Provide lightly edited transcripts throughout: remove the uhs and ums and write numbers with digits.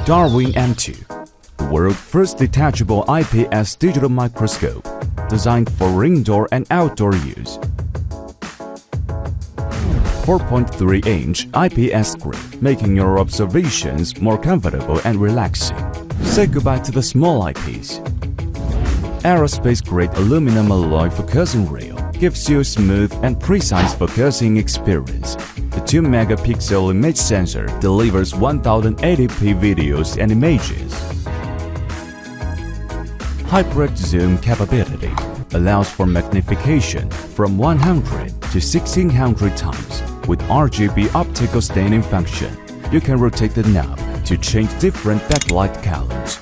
Darwin M2, the world's first detachable IPS digital microscope, designed for indoor and outdoor use. 4.3-inch IPS screen, making your observations more comfortable and relaxing. Say goodbye to the small eyepiece. Aerospace-grade aluminum alloy focusing rail gives you a smooth and precise focusing experience. The 2-megapixel image sensor delivers 1080p videos and images. Hybrid zoom capability allows for magnification from 100 to 1600 times. With RGB optical staining function, you can rotate the knob to change different backlight colors.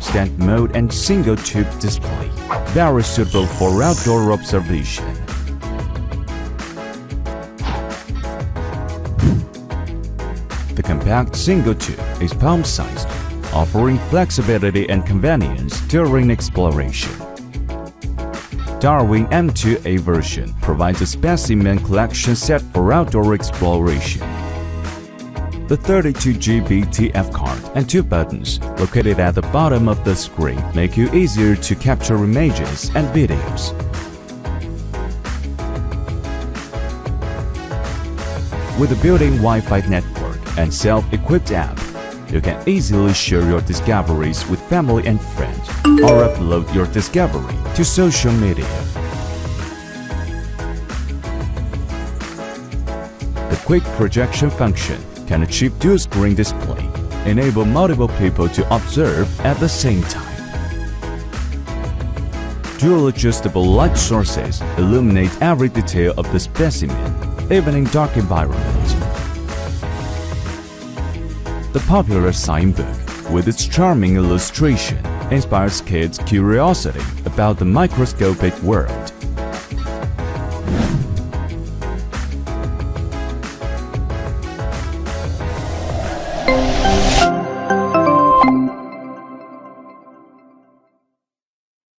Stand mode and single tube display, very suitable for outdoor observation. The compact single tube is palm-sized, offering flexibility and convenience during exploration. Darwin M2A version provides a specimen collection set for outdoor exploration. The 32GB TF card and 2 buttons located at the bottom of the screen make it easier to capture images and videos. With a built-in Wi-Fi network and self-equipped app, you can easily share your discoveries with family and friends or upload your discovery to social media. The quick projection function can achieve dual-screen display, enable multiple people to observe at the same time. Dual adjustable light sources illuminate every detail of the specimen, even in dark environments. The popular sign book, with its charming illustration, inspires kids' curiosity about the microscopic world.